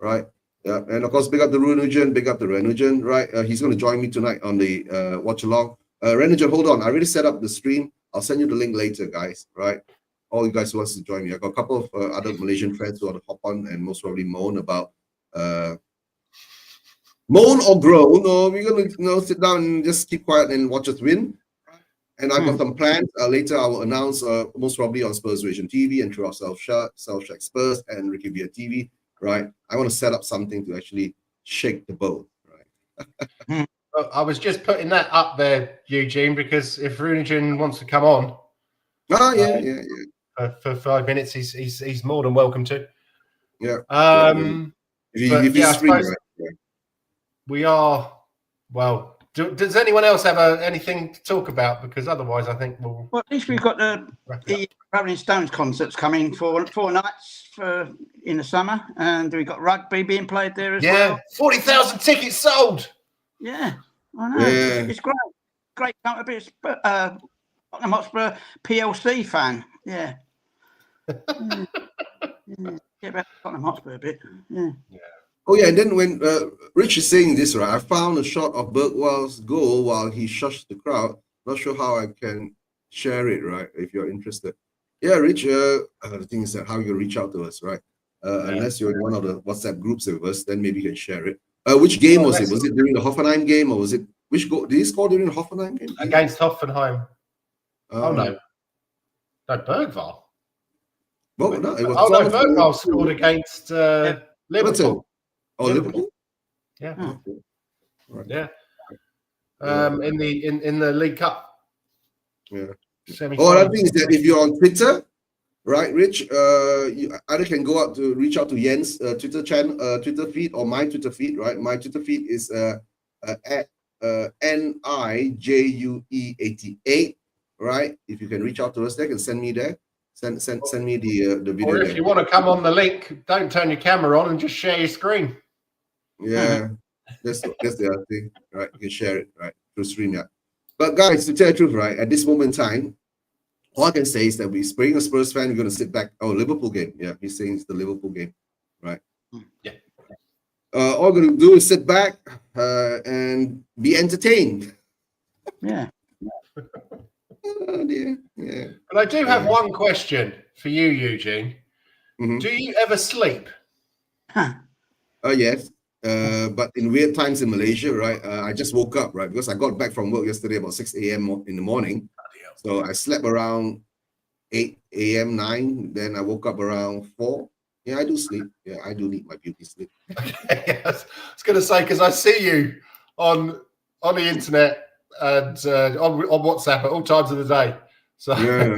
right, yeah. And of course, big up the Renugen, right? He's going to join me tonight on the watch along. Renugen, hold on, I already set up the stream. I'll send you the link later, guys, right? All you guys who wants to join me. I got a couple of other Malaysian friends who want to hop on and most probably moan about moan or groan, or we're gonna sit down and just keep quiet and watch us win. And I've got some plans. Later I will announce most probably on Spurs Vision TV and through our Self-Check Spurs and RickyVillaTV, right? I want to set up something to actually shake the boat, right? Well, I was just putting that up there, Eugene, because if Runijin wants to come on, yeah. For 5 minutes, he's more than welcome to. Yeah. If he's free, right? We are. Well, does anyone else have anything to talk about? Because otherwise, I think we'll. Well, at least we've got the Rolling Stones concerts coming for 4 nights in the summer, and we've got rugby being played there as well. Yeah, 40,000 tickets sold. Yeah, I know. Yeah. It's great. Great come to be a Tottenham Hotspur PLC fan. Yeah. Get back to Tottenham Hotspur a bit. Yeah. Oh yeah, and then when Rich is saying this, right, I found a shot of Bergwall's goal while he shushed the crowd. Not sure how I can share it, right? If you're interested. Yeah, Rich. The thing is that how you can reach out to us, right? Unless you're in one of the WhatsApp groups with us, then maybe you can share it. Which game was it? Was it during the Hoffenheim game, or was it which goal? Did he score during the Hoffenheim game? Against Hoffenheim. No, Bergwall. Well, no, it was. Oh no, Bergwall scored against Liverpool. Oh, Liverpool. Yeah. Okay. Right. Yeah. In the League Cup. Yeah. Other thing is that if you're on Twitter, right, Rich, you either can go out to reach out to Jens' Twitter channel, Twitter feed, or my Twitter feed, right? My Twitter feed is at NIJUE88, right? If you can reach out to us, they can send me there. Send me the video. Or if you want to come on the link, don't turn your camera on and just share your screen. Yeah, that's the other thing, right? You can share it, right, through StreamYard. But guys, to tell the truth, right, at this moment in time, all I can say is that we're being a Spurs fan, we're going to sit back. Oh, Liverpool game. Yeah, he's saying it's the Liverpool game, right? Yeah. All we're going to do is sit back and be entertained. Yeah. Oh, dear. Yeah. But I do have one question for you, Eugene. Mm-hmm. Do you ever sleep? Yes. But in weird times in Malaysia, right? I just woke up, right? Because I got back from work yesterday about 6 a.m. in the morning. So I slept around 8 a.m., 9. Then I woke up around 4. Yeah, I do sleep. Yeah, I do need my beauty sleep. Okay. I was going to say, because I see you on the internet and on WhatsApp at all times of the day. So yeah.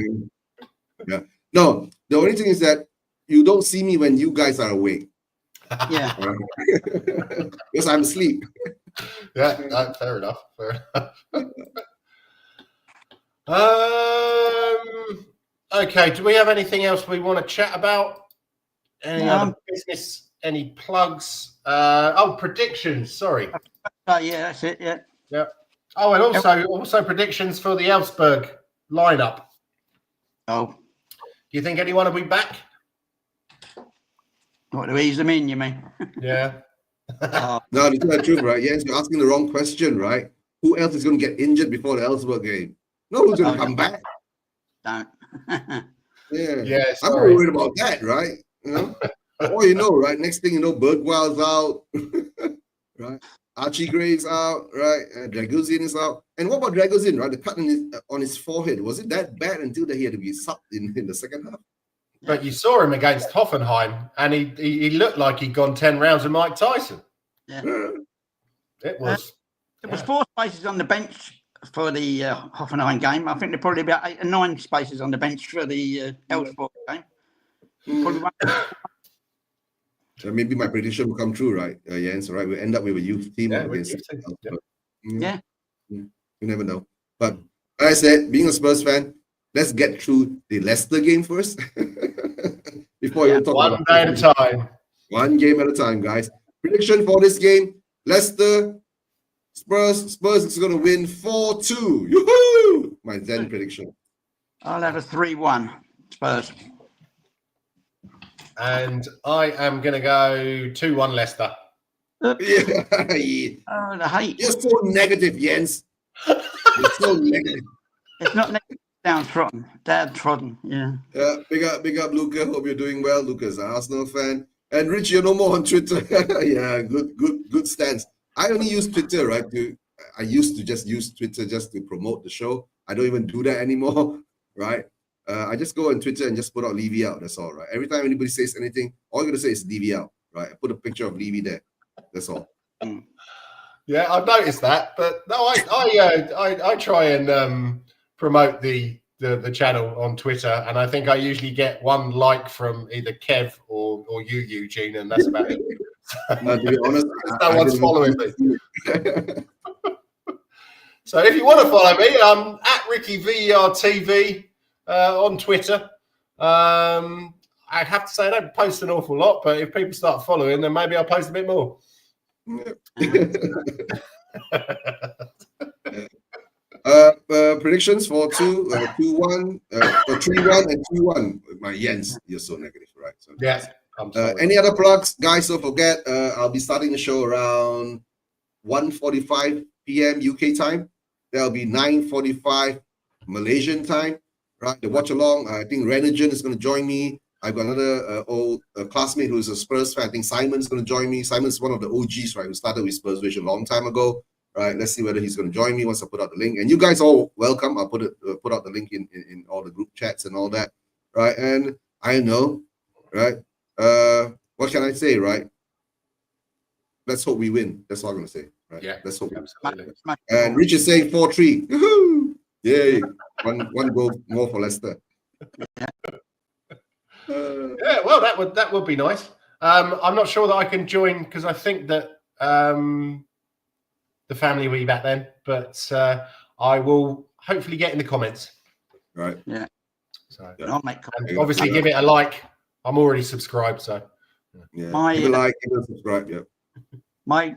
Yeah. No, the only thing is that you don't see me when you guys are awake. Yeah. Because I'm asleep. Yeah, no, fair enough. Fair enough. Okay, do we have anything else we want to chat about? Any other business? Any plugs? Predictions. Sorry. Oh yeah, that's it. Yeah. Yeah. Oh, and also predictions for the Elfsberg lineup. Oh, Do you think anyone will be back? what, to ease them in, you mean? Yeah. Oh, No, to tell the truth, right? Yes, you're asking the wrong question, right? Who else is going to get injured before the Elfsberg game? No one's going to come back. don't. Yeah. Yeah, I'm not worried about that, right? You know, or you know, right? Next thing you know, Bergwall's out, right? Archie Gray's out, right? Dragozin is out. And what about Dragozin, right? The cut on his forehead, was it that bad until that he had to be subbed in the second half? But you saw him against Hoffenheim, and he looked like he'd gone 10 rounds with Mike Tyson. Yeah. It was. There was 4 spaces on the bench for the Hoffenheim game. I think there probably about 8 or 9 spaces on the bench for the Elfsborg game. So maybe my prediction will come true, right? Jens, right? We'll end up with a youth team against. Yeah. You never know. But like I said, being a Spurs fan, let's get through the Leicester game first. Before you talk one day at a time. One game at a time, guys. Prediction for this game: Leicester, Spurs is going to win 4-2. Yoo-hoo! My Zen prediction. I'll have a 3-1 Spurs. And I am going to go 2-1 Leicester. Yeah. Oh, the hate. You're so negative, Jens. You're so negative. It's not negative, downtrodden. Yeah. Big up, Luca. Hope you're doing well. Luca's an Arsenal fan. And Rich, you're no more on Twitter. Yeah, good stance. I only use Twitter, right? I used to just use Twitter just to promote the show. I don't even do that anymore, right? I just go on Twitter and just put out Levy out. That's all, right? Every time anybody says anything, all you're gonna say is Levy out, right? I put a picture of Levy there. That's all. Yeah, I've noticed that, but no, I try and promote the channel on Twitter, and I think I usually get 1 like from either Kev or you, Eugene, and that's about it. To be honest, no one's following me. So if you want to follow me, I'm at RickyVillaTV on Twitter. I have to say I don't post an awful lot, but if people start following, then maybe I'll post a bit more. Predictions for 2-1, 3-1 and 2-1. My Jens, you're so negative, right? So, yeah. Any other plugs, guys? Don't forget, I'll be starting the show around 1:45 p.m. UK time. That'll be 9:45 Malaysian time, right? The watch along. I think Renigen is going to join me. I've got another old classmate who's a Spurs fan. I think Simon's going to join me. Simon's one of the OGs, right? Who started with Spurs Vision a long time ago, right? Let's see whether he's going to join me once I put out the link. And you guys all welcome. I'll put out the link in all the group chats and all that, right? And I know, right? What can I say, right? Let's hope we win. That's all I'm going to say, right? Yeah, let's hope. Absolutely. And Rich is saying 4-3. Woohoo! Yay! One goal more for Leicester. Yeah, well, that would be nice. I'm not sure that I can join because I think that the family will be back then, but I will hopefully get in the comments. Right. Yeah. So I'll make comments. and obviously give it a like. I'm already subscribed, so yeah. Give a like, give a subscribe. Yeah. My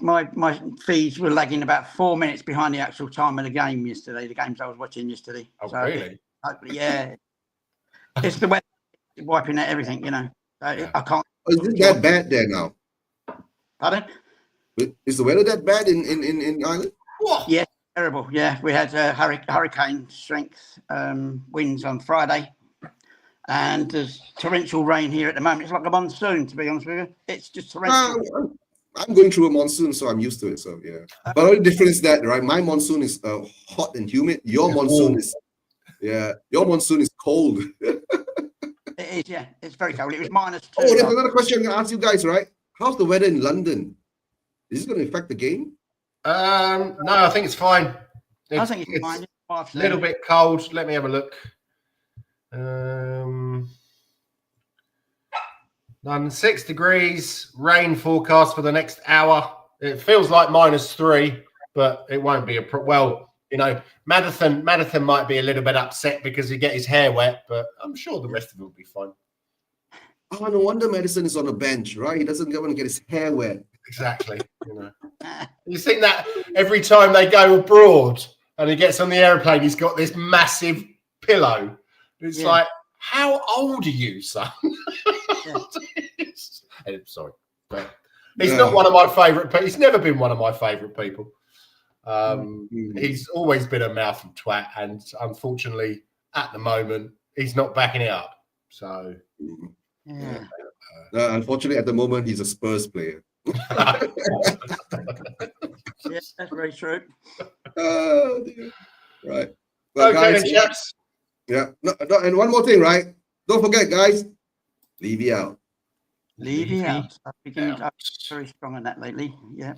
feeds were lagging about 4 minutes behind the actual time of the game yesterday. The games I was watching yesterday. Oh, so, really? Hopefully, yeah. It's the weather wiping out everything, you know. So Yeah. I can't. Is it that bad there now? Pardon? Is the weather that bad in Ireland? Yeah, terrible. Yeah, we had hurricane strength winds on Friday, and there's torrential rain here at the moment. It's like a monsoon, to be honest with you. It's just torrential. I'm going through a monsoon, so I'm used to it. So yeah, but the only difference is that, right? My monsoon is hot and humid. Your monsoon is, your monsoon is cold. It is, yeah. It's very cold. It was -2. Oh, there's another question I'm going to ask you guys, right? How's the weather in London? Is it going to affect the game? No, I think it's fine. I think it's fine. A little bit cold. Let me have a look. None. 6 degrees, rain forecast for the next hour. It feels like -3, but it won't be well, you know, Madathan might be a little bit upset because he get his hair wet, but I'm sure the rest of it will be fine. Oh, no wonder Madison is on the bench, right? He doesn't want to get his hair wet. Exactly. You know, you've seen that every time they go abroad and he gets on the airplane, he's got this massive pillow. It's like, how old are you, son? Sorry, but he's not one of my favourite people. He's never been one of my favourite people. He's always been a mouth and twat, and unfortunately, at the moment, he's not backing it up. So, unfortunately, at the moment, he's a Spurs player. Yes, that's very true. Oh, dear. Right. Well, okay, guys, then, chaps. Yeah. No, and one more thing, right? Don't forget, guys. Levy out. Levy out. I've been very strong on that lately. Yeah.